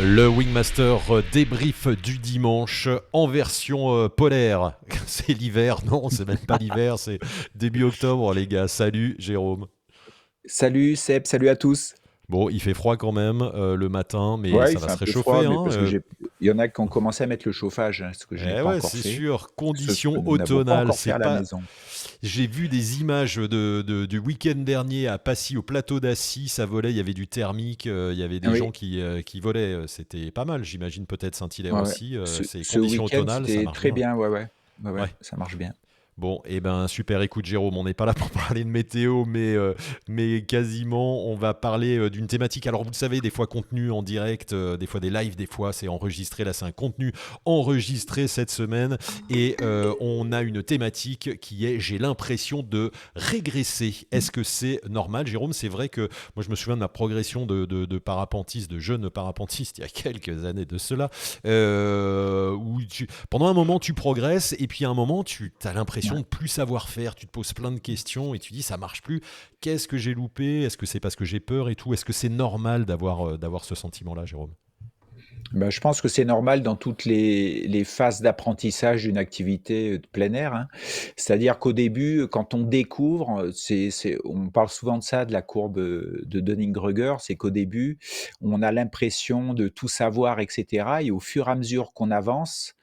Le Wingmaster débrief du dimanche en version polaire. C'est l'hiver, non, c'est même pas l'hiver, c'est début octobre, les gars. Salut, Jérôme. Salut Seb, salut à tous. Bon, il fait froid quand même le matin, mais Ouais, ça il va fait se un peu froid, réchauffer. mais Hein, parce que il y en a qui ont commencé à mettre le chauffage, ce que je n'ai Eh pas ouais, encore c'est fait, sûr. ce que Conditions nous n'avons pas automnales, encore fait c'est à la pas. maison. J'ai vu des images du week-end dernier à Passy, au plateau d'Assy. Ça volait, il y avait du thermique, il y avait des gens Oui, qui volaient. C'était pas mal, j'imagine. Peut-être Saint-Hilaire ouais, ouais. aussi. Ces Ce conditions week-end, automnales, ça c'était marche très bien. bien, ouais, ouais, ouais, ouais, Ouais. ça marche bien. Bon, eh ben super, écoute Jérôme, on n'est pas là pour parler de météo, mais quasiment on va parler d'une thématique. Alors vous le savez, des fois contenu en direct, des fois des lives, des fois c'est enregistré. Là c'est un contenu enregistré cette semaine et on a une thématique qui est j'ai l'impression de régresser. Est-ce que c'est normal Jérôme? C'est vrai que moi je me souviens de ma progression de parapentiste, de jeune parapentiste il y a quelques années de cela, où pendant un moment tu progresses et puis à un moment tu as l'impression Ouais. de plus savoir faire, tu te poses plein de questions et tu dis ça marche plus, qu'est-ce que j'ai loupé, est-ce que c'est parce que j'ai peur et tout, est-ce que c'est normal d'avoir ce sentiment-là Jérôme? Ben, je pense que c'est normal dans toutes les phases d'apprentissage d'une activité de plein air, hein. C'est-à-dire qu'au début, quand on découvre, on parle souvent de ça, de la courbe de Dunning-Kruger, c'est qu'au début, on a l'impression de tout savoir, etc. Et au fur et à mesure qu'on avance,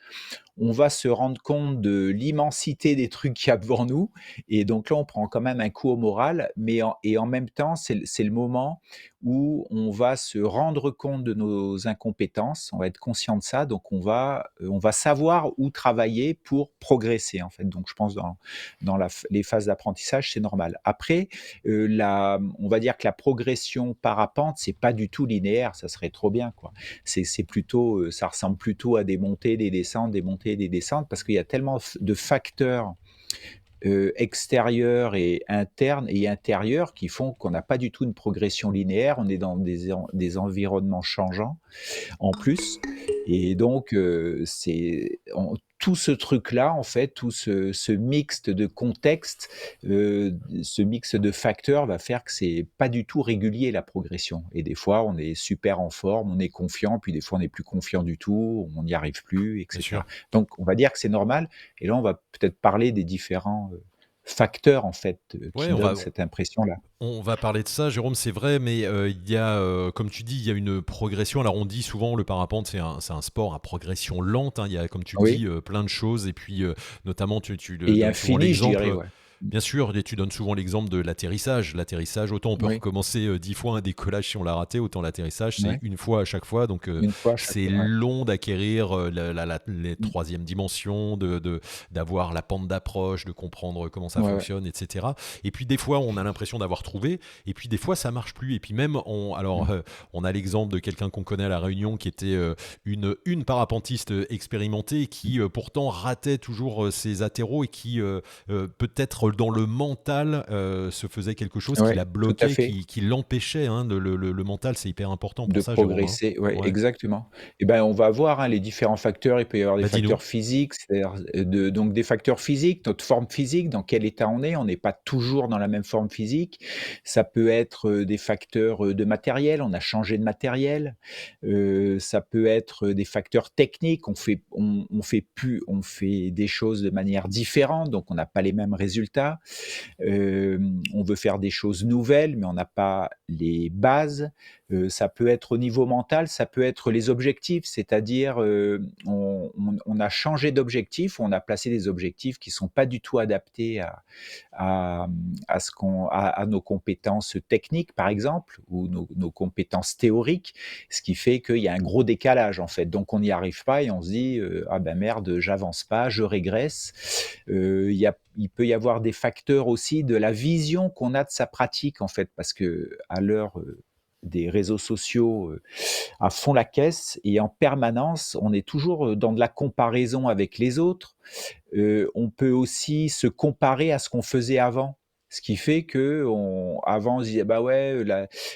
on va se rendre compte de l'immensité des trucs qu'il y a devant nous et donc là, on prend quand même un coup au moral, mais en même temps, c'est le moment où on va se rendre compte de nos incompétences, on va être conscient de ça, donc on va savoir où travailler pour progresser, en fait. Donc je pense dans les phases d'apprentissage, c'est normal. Après, on va dire que la progression parapente, c'est pas du tout linéaire, ça serait trop bien, quoi. C'est plutôt, ça ressemble plutôt à des montées, des descentes, des montées et des descentes, parce qu'il y a tellement de facteurs extérieurs et internes et intérieurs qui font qu'on n'a pas du tout une progression linéaire. On est dans des environnements changeants en plus. Et donc, tout ce truc-là, en fait, tout ce mixte de contexte, ce mix de facteurs va faire que c'est pas du tout régulier la progression. Et des fois, on est super en forme, on est confiant, puis des fois, on n'est plus confiant du tout, on n'y arrive plus, Bien etc. sûr. Donc, on va dire que c'est normal. Et là, on va peut-être parler des différents facteurs, en fait, Ouais, qui donnent cette impression-là. on va parler de ça, Jérôme, c'est vrai, mais il y a, comme tu dis, il y a une progression. Alors on dit souvent le parapente, c'est un sport à progression lente. Hein. Il y a, comme tu le Oui, dis, plein de choses. Et puis, notamment, tu et donnes souvent infini, je dirais, l'exemple. ouais. Bien sûr, et tu donnes souvent l'exemple de l'atterrissage. L'atterrissage, autant on peut Oui, recommencer 10 fois un décollage si on l'a raté, autant l'atterrissage, c'est ouais. une fois à chaque fois. Donc, Une fois à chaque c'est fois, ouais. long d'acquérir les Mmh. troisième dimensions, d'avoir la pente d'approche, de comprendre comment ça Ouais, ouais. fonctionne, etc. Et puis, des fois, on a l'impression d'avoir trouvé, et puis, des fois, ça marche plus. Et puis, même, Mmh. on a l'exemple de quelqu'un qu'on connaît à La Réunion qui était une parapentiste expérimentée qui, pourtant, ratait toujours ses atterros et qui peut-être dans le mental se faisait quelque chose qui Ouais, la tout à bloquait, fait. qui l'empêchait. Hein, le mental, c'est hyper important pour De ça, Jérôme. Hein. progresser, ouais, Ouais. exactement. Et ben, on va voir, hein, les différents facteurs. Il peut y avoir des Bah dis-nous. facteurs physiques, c'est-à-dire, donc des facteurs physiques, notre forme physique, dans quel état on est. On n'est pas toujours dans la même forme physique. Ça peut être, des facteurs, de matériel, on a changé de matériel. Ça peut être, des facteurs techniques, on fait des choses de manière différente, donc on n'a pas les mêmes résultats. On veut faire des choses nouvelles, mais on n'a pas les bases. Ça peut être au niveau mental, ça peut être les objectifs, c'est-à-dire, on a changé d'objectif, on a placé des objectifs qui sont pas du tout adaptés à, à nos compétences techniques, par exemple, ou nos compétences théoriques, ce qui fait qu'il y a un gros décalage, en fait. Donc on n'y arrive pas et on se dit, ah ben merde, j'avance pas, je régresse. Il peut y avoir des facteurs aussi de la vision qu'on a de sa pratique, en fait, parce que à l'heure des réseaux sociaux à fond la caisse et en permanence, on est toujours dans de la comparaison avec les autres. On peut aussi se comparer à ce qu'on faisait avant. Ce qui fait qu'avant, on se disait: «Bah, ouais,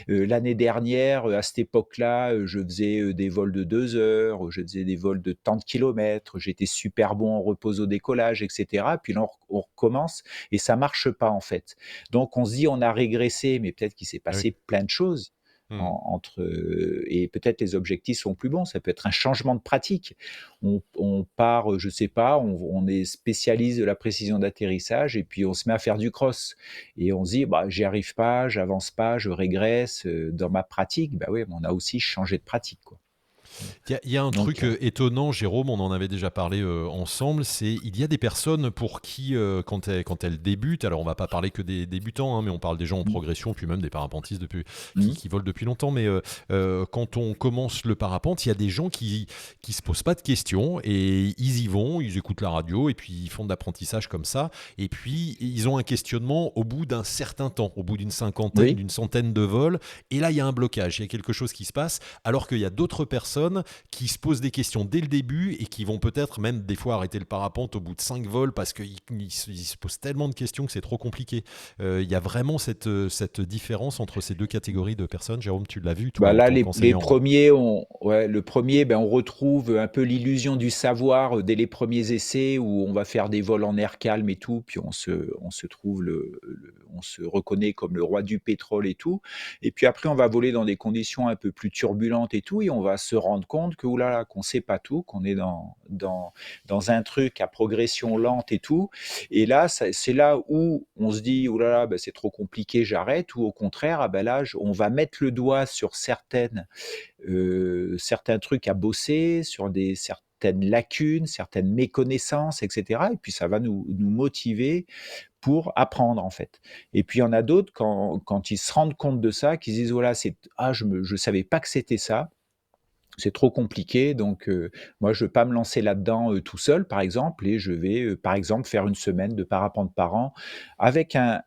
l'année dernière, à cette époque-là, je faisais, des vols de 2 heures, je faisais des vols de tant de kilomètres, j'étais super bon en repose au décollage» et cetera. Puis là, on recommence et ça marche pas, en fait. Donc on se dit: «On a régressé», mais peut-être qu'il s'est Ah oui. passé plein de choses. Mmh. Et peut-être les objectifs sont plus bons. Ça peut être un changement de pratique. On part, je sais pas, on est spécialiste de la précision d'atterrissage et puis on se met à faire du cross et on se dit: «Bah, j'y arrive pas, j'avance pas, je régresse, dans ma pratique». Bah, oui, mais on a aussi changé de pratique, quoi. Il y a un Donc truc étonnant, Jérôme, on en avait déjà parlé ensemble, c'est il y a des personnes pour qui, quand elles débutent, alors on va pas parler que des débutants, hein, mais on parle des gens en mmh, progression, puis même des parapentistes mmh, qui volent depuis longtemps, mais quand on commence le parapente, il y a des gens qui se posent pas de questions et ils y vont, ils écoutent la radio et puis ils font de l'apprentissage comme ça, et puis ils ont un questionnement au bout d'un certain temps, au bout d'une cinquantaine, oui. d'une centaine de vols, et là il y a un blocage, il y a quelque chose qui se passe, alors qu'il y a d'autres personnes qui se posent des questions dès le début et qui vont peut-être même des fois arrêter le parapente au bout de 5 vols parce qu'ils se posent tellement de questions que c'est trop compliqué. Il y a vraiment cette différence entre ces deux catégories de personnes. Jérôme, tu l'as vu toi Bah en là, tant les qu'enseignant, hein. premiers, le premier, ben, on retrouve un peu l'illusion du savoir dès les premiers essais où on va faire des vols en air calme et tout, puis on se trouve on se reconnaît comme le roi du pétrole et tout. Et puis après, on va voler dans des conditions un peu plus turbulentes et tout, et on va se rendre compte que, oulala, qu'on sait pas tout, qu'on est dans un truc à progression lente et tout. Et là, c'est là où on se dit, oulala, ben, c'est trop compliqué, j'arrête, ou au contraire, ah ben là, on va mettre le doigt sur certains trucs à bosser, sur certaines lacunes, certaines méconnaissances, etc. Et puis ça va nous motiver pour apprendre en fait. Et puis il y en a d'autres quand ils se rendent compte de ça, qui se disent voilà, je savais pas que c'était ça. C'est trop compliqué, donc moi je ne veux pas me lancer là-dedans, tout seul par exemple et je vais, par exemple faire une semaine de parapente par an avec un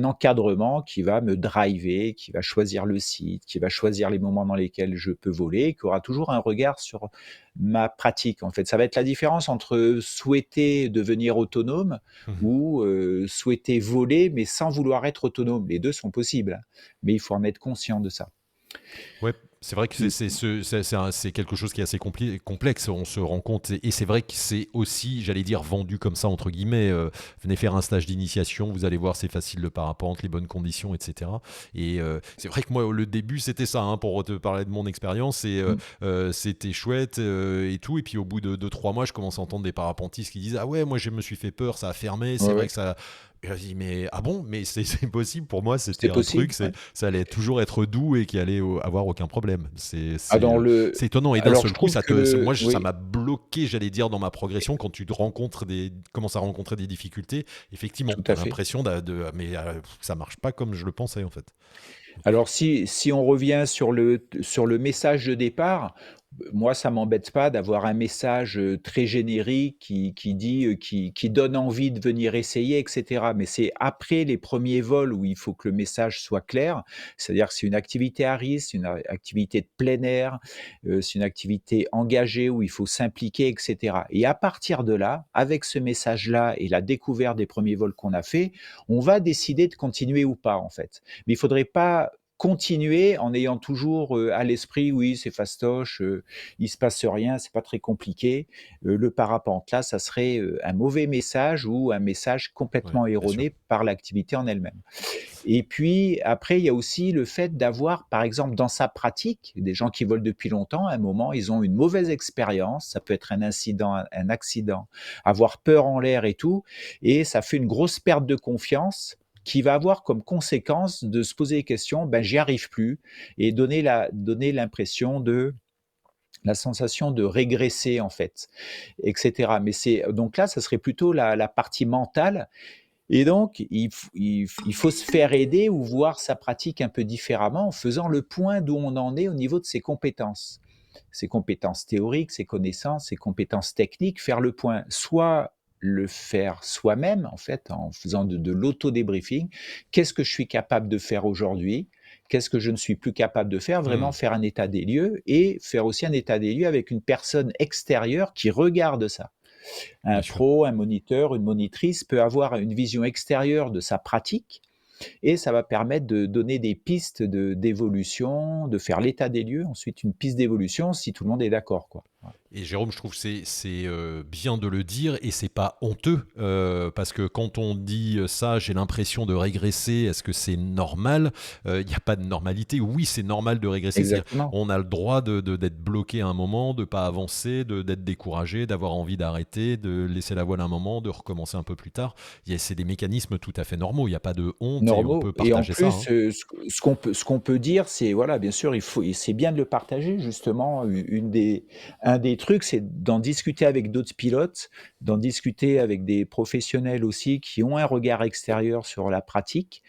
encadrement qui va me driver, qui va choisir le site, qui va choisir les moments dans lesquels je peux voler et qui aura toujours un regard sur ma pratique en fait. Ça va être la différence entre souhaiter devenir autonome Mhm. ou souhaiter voler mais sans vouloir être autonome. Les 2 sont possibles, hein, mais il faut en être conscient de ça. Ouais, c'est vrai que Mmh, c'est quelque chose qui est assez complexe, on se rend compte, et c'est vrai que c'est aussi, j'allais dire, vendu comme ça, entre guillemets, venez faire un stage d'initiation, vous allez voir, c'est facile le parapente, les bonnes conditions, etc. Et c'est vrai que moi, le début, c'était ça, hein, pour te parler de mon expérience, et mmh, c'était chouette et tout, et puis au bout de 2 3 mois, je commence à entendre des parapentistes qui disent: «Ah ouais, moi je me suis fait peur, ça a fermé, ouais, c'est vrai ouais, que ça...» Et je dis: «Mais ah bon? Mais c'est possible?» Pour moi, c'est c'était un truc, possible, ouais. ça allait toujours être doux et qui allait avoir aucun problème. Ah dans le C'est étonnant, et d'un Alors seul je coup, trouve que moi, ça oui, m'a bloqué, j'allais dire, dans ma progression quand commences à rencontrer des difficultés. Effectivement, tout tu as à fait. l'impression mais ça marche pas comme je le pensais en fait. Alors si on revient sur le message de départ, moi ça m'embête pas d'avoir un message, très générique qui dit, qui donne envie de venir essayer et cetera. Mais c'est après les premiers vols où il faut que le message soit clair. C'est-à-dire que c'est une activité à risque, c'est une a activité de plein air, c'est une activité engagée où il faut s'impliquer et cetera. Et à partir de là, avec ce message-là et la découverte des premiers vols qu'on a fait, on va décider de continuer ou pas en fait. Mais il faudrait pas continuer en ayant toujours, à l'esprit: «Oui, c'est fastoche, il se passe rien, c'est pas très compliqué». Le parapente là, ça serait, un mauvais message ou un message Ouais, complètement bien sûr. erroné par l'activité en elle-même. Et puis après, il y a aussi le fait d'avoir, par exemple, dans sa pratique, des gens qui volent depuis longtemps, à un moment, ils ont une mauvaise expérience, ça peut être un incident, un accident, avoir peur en l'air et tout, et ça fait une grosse perte de confiance qui va avoir comme conséquence de se poser des questions: «Ben, j'y arrive plus» et donner l'impression de la sensation de régresser en fait et cetera. Mais c'est donc là, ça serait plutôt la partie mentale et donc, il faut se faire aider ou voir sa pratique un peu différemment en faisant le point d'où on en est au niveau de ses compétences. Ses compétences théoriques, ses connaissances, ses compétences techniques, faire le point. Soit le faire soi-même, en fait, en faisant de l'auto-débriefing. Qu'est-ce que je suis capable de faire aujourd'hui? Qu'est-ce que je ne suis plus capable de faire? Vraiment Hmm, faire un état des lieux et faire aussi un état des lieux avec une personne extérieure qui regarde ça. Un bien sûr. pro, un moniteur, une monitrice peut avoir une vision extérieure de sa pratique et ça va permettre de donner des pistes d'évolution, de faire l'état des lieux, ensuite une piste d'évolution si tout le monde est d'accord, quoi. Et Jérôme, je trouve que c'est bien de le dire et c'est pas honteux parce que quand on dit ça, j'ai l'impression de régresser. Est-ce que c'est normal? Il n'y a pas de normalité. Oui, c'est normal de régresser. C'est-à-dire, Exactement. on a le droit d'être bloqué à un moment, de pas avancer, d'être découragé, d'avoir envie d'arrêter, de laisser la voile un moment, de recommencer un peu plus tard. C'est des mécanismes tout à fait normaux. Il n'y a pas de honte et on Normaux peut et en partager ça, hein. plus, ce qu'on peut dire, c'est voilà, bien sûr, il faut et c'est bien de le partager justement. Une des un des trucs, c'est d'en discuter avec d'autres pilotes, d'en discuter avec des professionnels aussi qui ont un regard extérieur sur la pratique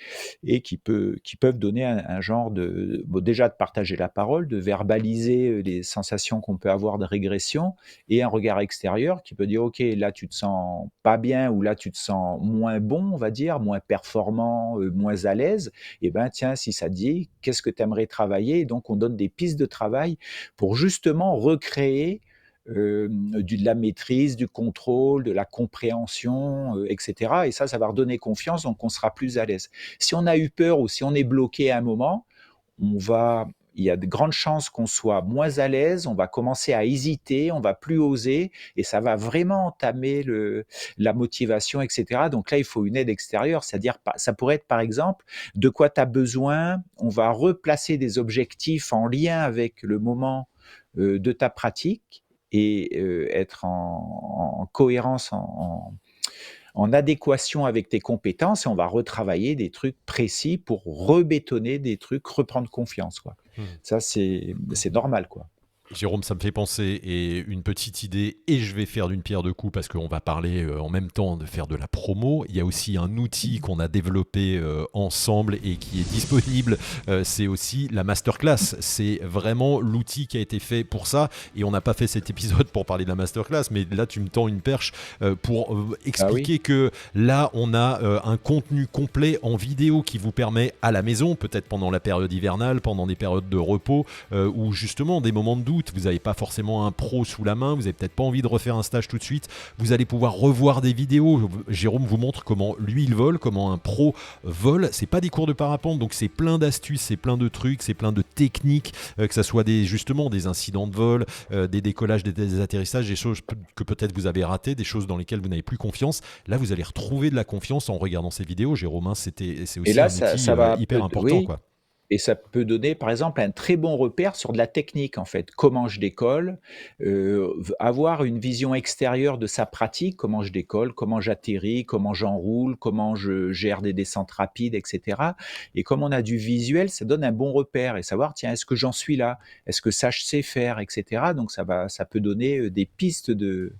et qui peuvent donner un genre de bon, déjà de partager la parole, de verbaliser, les sensations qu'on peut avoir de régression et un regard extérieur qui peut dire: «OK, là tu te sens pas bien ou là tu te sens moins bon, on va dire, moins performant, moins à l'aise et ben tiens, si ça te dit, qu'est-ce que tu aimerais travailler?» Et donc on donne des pistes de travail pour justement recréer, du de la maîtrise, du contrôle, de la compréhension, et cetera et ça va redonner confiance, donc on sera plus à l'aise. Si on a eu peur ou si on est bloqué à un moment, on va il y a de grandes chances qu'on soit moins à l'aise, on va commencer à hésiter, on va plus oser et ça va vraiment entamer la motivation, et cetera. Donc là, il faut une aide extérieure, c'est-à-dire ça pourrait être par exemple de quoi tu as besoin, on va replacer des objectifs en lien avec le moment, de ta pratique et être en cohérence, en adéquation avec tes compétences et on va retravailler des trucs précis pour rebétonner des trucs, reprendre confiance, quoi. Hmm. Ça, c'est normal, quoi. Jérôme, ça me fait penser, et une petite idée, et je vais faire d'une pierre deux coups parce qu'on va parler en même temps de faire de la promo. Il y a aussi un outil qu'on a développé ensemble et qui est disponible, c'est aussi la masterclass. C'est vraiment l'outil qui a été fait pour ça, et on n'a pas fait cet épisode pour parler de la masterclass, mais là tu me tends une perche pour Ah oui? expliquer que là on a un contenu complet en vidéo qui vous permet à la maison, peut-être pendant la période hivernale, pendant des périodes de repos, ou justement des moments de doute, vous n'avez pas forcément un pro sous la main, vous n'avez peut-être pas envie de refaire un stage tout de suite, vous allez pouvoir revoir des vidéos. Jérôme vous montre comment lui il vole, comment un pro vole. C'est pas des cours de parapente, donc c'est plein d'astuces, c'est plein de trucs, c'est plein de techniques, que ça soit justement des incidents de vol, des décollages, des atterrissages, des choses que peut-être vous avez ratées, des choses dans lesquelles vous n'avez plus confiance. Là, vous allez retrouver de la confiance en regardant ces vidéos. Jérôme, hein, c'est Et aussi là, un ça outil ça va hyper peut important, oui. quoi. Et ça peut donner, par exemple, un très bon repère sur de la technique, en fait. Comment je décolle, avoir une vision extérieure de sa pratique, comment je décolle, comment j'atterris, comment j'enroule, comment je gère des descentes rapides, et cetera. Et comme on a du visuel, ça donne un bon repère et savoir, tiens, est-ce que j'en suis là? Est-ce que ça, je sais faire, et cetera. Donc ça peut donner, des pistes de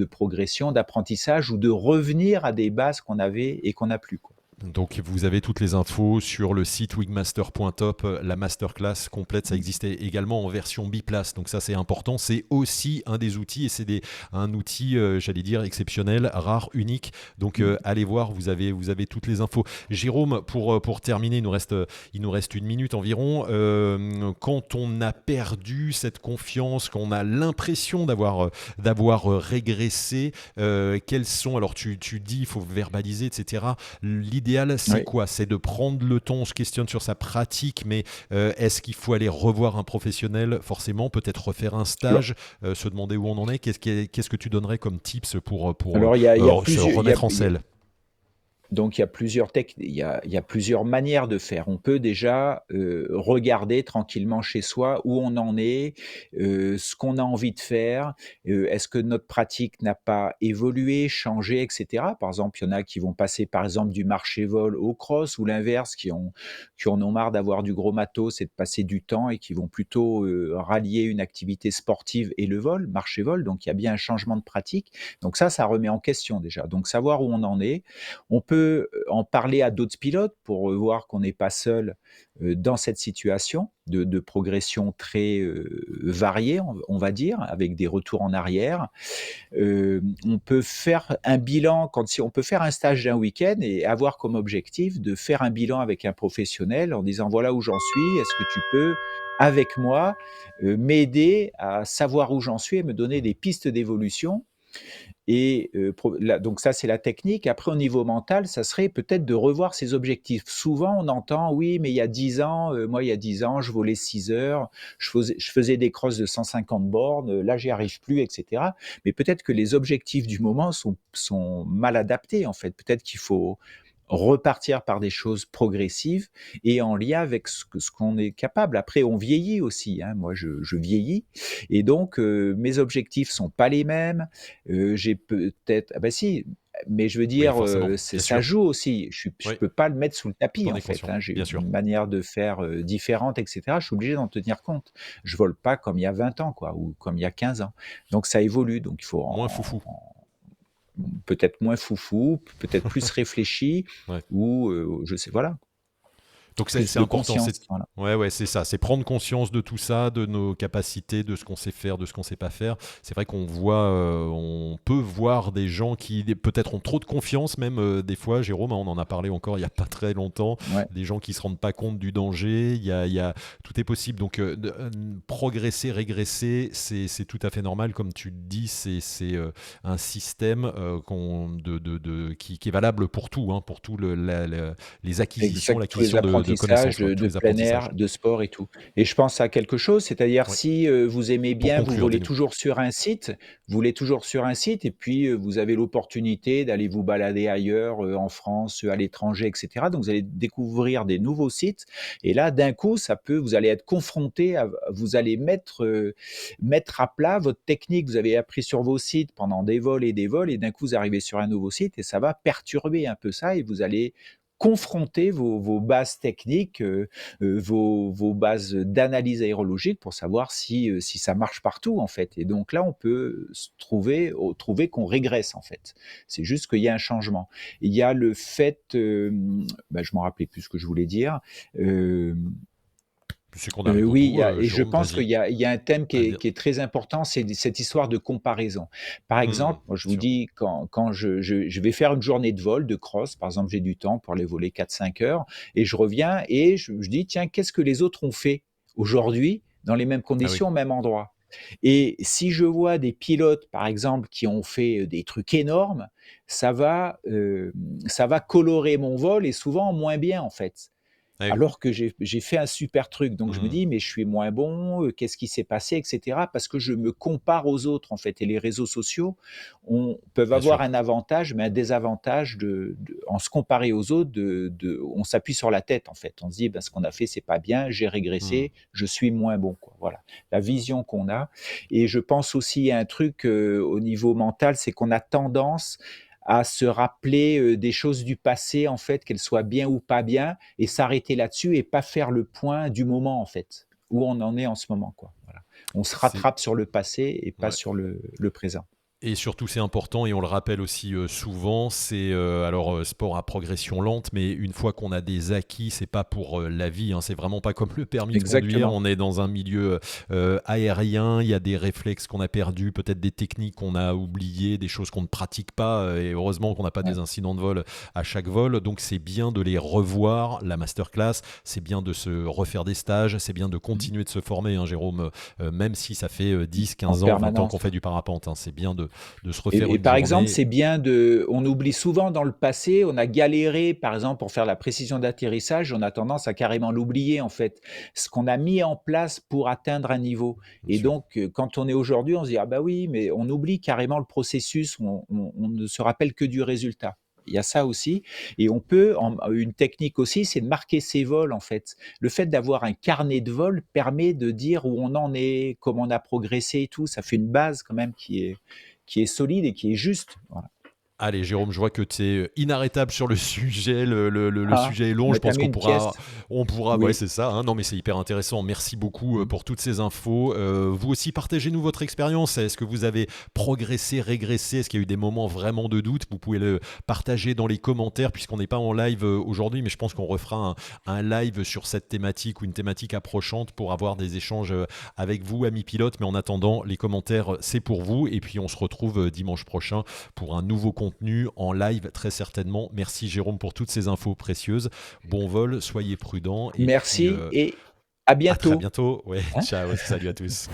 progression, d'apprentissage ou de revenir à des bases qu'on avait et qu'on n'a plus, quoi. Donc vous avez toutes les infos sur le site wingmaster.top, la masterclass complète, ça existait également en version biplace, donc ça c'est important, c'est aussi un des outils et c'est un outil, j'allais dire, exceptionnel, rare, unique, donc allez voir, vous avez toutes les infos. Jérôme, pour terminer, il nous reste 1 minute environ. Quand on a perdu cette confiance, qu'on a l'impression d'avoir régressé, quels sont, alors tu dis, il faut verbaliser, etc. L'idéal, c'est Oui. quoi? C'est de prendre le temps, on se questionne sur sa pratique, mais est-ce qu'il faut aller revoir un professionnel? Forcément, peut-être refaire un Alors stage, se demander où on en est. Qu'est-ce que tu donnerais comme tips pour alors il y a se plusieurs remettre en selle? donc il y a plusieurs manières de faire. On peut déjà, regarder tranquillement chez soi où on en est, ce qu'on a envie de faire, est-ce que notre pratique n'a pas évolué, changé et cetera? Par exemple, il y en a qui vont passer, par exemple, du marché-vol au cross ou l'inverse, qui en ont marre d'avoir du gros matos et de passer du temps et qui vont plutôt, rallier une activité sportive et le vol, marché-vol, donc il y a bien un changement de pratique. Donc ça remet en question déjà. Donc savoir où on en est, on peut en parler à d'autres pilotes pour voir qu'on n'est pas seul dans cette situation de progression très variée, on va dire, avec des retours en arrière. On peut faire un bilan si on peut faire un stage d'un week-end et avoir comme objectif de faire un bilan avec un professionnel en disant voilà où j'en suis, est-ce que tu peux avec moi m'aider à savoir où j'en suis et me donner des pistes d'évolution Et donc ça, c'est la technique. Après, au niveau mental, ça serait peut-être de revoir ses objectifs. Souvent, on entend: «Oui, mais il y a 10 ans, moi, il y a 10 ans, je volais 6 heures, je faisais des crosses de 150 bornes, là, j'y arrive plus» et cetera. Mais peut-être que les objectifs du moment sont mal adaptés, en fait. Peut-être qu'il faut repartir par des choses progressives et en lien avec ce qu'on est capable. Après, on vieillit aussi, hein. Moi, je vieillis et donc mes objectifs sont pas les mêmes. J'ai peut-être ah bah si, mais je veux Oui, dire, forcément, bien ça sûr. joue aussi. Je Oui, peux pas le mettre sous le tapis, t'en en es fait, conscient, hein. J'ai bien sûr. une manière de faire, différente et cetera. Je suis obligé d'en tenir compte. Je vole pas comme il y a 20 ans, quoi, ou comme il y a 15 ans. Donc ça évolue, donc il faut Moins foufou. peut-être moins foufou, peut-être plus réfléchi Ouais. ou je sais voilà, Donc plus c'est de important, conscience, voilà. ouais, c'est ça, c'est prendre conscience de tout ça, de nos capacités, de ce qu'on sait faire, de ce qu'on sait pas faire. C'est vrai qu'on voit, on peut voir des gens qui peut-être ont trop de confiance, même des fois, Jérôme, hein, on en a parlé encore il y a pas très longtemps, Ouais, des gens qui se rendent pas compte du danger. Tout est possible. Donc progresser, régresser, c'est tout à fait normal, comme tu le dis, c'est un système qui est valable pour tout, hein, pour tout les acquisitions, exact, tous les l'acquisition de apprentissages connaissances, quoi, tous de les plein apprentissages. air, de sport et tout et je pense à quelque chose, c'est-à-dire Oui. si, vous aimez Pour bien, vous conclure, volez dis-nous. toujours sur un site, vous voulez toujours sur un site et puis, vous avez l'opportunité d'aller vous balader ailleurs, en France, à l'étranger et cetera. Donc vous allez découvrir des nouveaux sites et là, d'un coup, vous allez être confronté à vous allez mettre à plat votre technique. Vous avez appris sur vos sites pendant des vols et d'un coup, vous arrivez sur un nouveau site et ça va perturber un peu ça et vous allez confronter vos bases techniques, vos bases d'analyse aérologique pour savoir si ça marche partout, en fait et donc là, on peut trouver qu'on régresse, en fait. C'est juste qu'il y a un changement. Il y a le fait, je m'en rappelais plus ce que je voulais dire, hem C'est qu'on arrive au Oui, bout, et je Jérôme, pense qu'il vas-y. y a un thème qui est Allez, qui est très important, c'est cette histoire de comparaison. Par exemple, moi je bien vous sûr. dis quand je vais faire une journée de vol, de cross, par exemple, j'ai du temps pour aller voler 4-5 heures et je reviens et je dis: «Tiens, qu'est-ce que les autres ont fait aujourd'hui dans les mêmes Ah oui, conditions, au même endroit?» Et si je vois des pilotes, par exemple, qui ont fait, des trucs énormes, ça va colorer mon vol et souvent moins bien, en fait. ah oui. Alors que j'ai fait un super truc, donc je me Mmh. dis: «Mais je suis moins bon, qu'est-ce qui s'est passé?» et cetera. Parce que je me compare aux autres, en fait et les réseaux sociaux peuvent Bien avoir sûr. un avantage, mais un désavantage en se comparer aux autres, on s'appuie sur la tête, en fait. On se dit: «Bah, ce qu'on a fait, c'est pas bien, j'ai Mmh. régressé, je suis moins bon», quoi. Voilà, la vision qu'on a et je pense aussi à un truc, au niveau mental, c'est qu'on a tendance à se rappeler, des choses du passé, en fait, qu'elles soient bien ou pas bien et s'arrêter là-dessus et pas faire le point du moment, en fait, où on en est en ce moment, quoi, voilà. On se C'est rattrape sur le passé et pas ouais. sur le présent. Et surtout, c'est important, et on le rappelle aussi souvent, c'est sport à progression lente, mais une fois qu'on a des acquis, c'est pas pour la vie, hein, c'est vraiment pas comme le permis de conduire. Exactement, On est dans un milieu aérien, il y a des réflexes qu'on a perdus, peut-être des techniques qu'on a oubliées, des choses qu'on ne pratique pas, et heureusement qu'on n'a pas des ouais. incidents de vol à chaque vol. Donc c'est bien de les revoir, la masterclass, c'est bien de se refaire des stages, c'est bien de Mmh. continuer de se former, hein, Jérôme, même si ça fait 10, En 15 ans, 20 ans qu'on permanence. fait du parapente, hein, c'est bien de se refaire Et une par exemple, journée. c'est bien on oublie souvent dans le passé, on a galéré, par exemple, pour faire la précision d'atterrissage, on a tendance à carrément l'oublier, en fait. Ce qu'on a mis en place pour atteindre un niveau Bien et sûr. donc quand on est aujourd'hui, on se dit: «Ah bah oui», mais on oublie carrément le processus, on ne se rappelle que du résultat. Il y a ça aussi et on peut une technique aussi, c'est de marquer ses vols, en fait. Le fait d'avoir un carnet de vol permet de dire où on en est, comment on a progressé et tout. Ça fait une base quand même qui est solide et qui est juste. Voilà. Allez, Jérôme, je vois que tu es inarrêtable sur le sujet. Le Ah, sujet est long. Je bah, tu pense mis qu'on une pièce. pourra, ouais, Oui. c'est ça, hein. Non, mais c'est hyper intéressant. Merci beaucoup Mmh. pour toutes ces infos. Vous aussi, partagez-nous votre expérience. Est-ce que vous avez progressé, régressé? Est-ce qu'il y a eu des moments vraiment de doute? Vous pouvez le partager dans les commentaires, puisqu'on n'est pas en live aujourd'hui, mais je pense qu'on refera un live sur cette thématique ou une thématique approchante pour avoir des échanges avec vous, amis pilotes. Mais en attendant, les commentaires, c'est pour vous. Et puis, on se retrouve dimanche prochain pour un nouveau contenu en live, très certainement. Merci Jérôme pour toutes ces infos précieuses. Bon vol, soyez prudents, et puis Merci et à à très bientôt. bientôt. Ouais, Hein? ciao, salut à tous.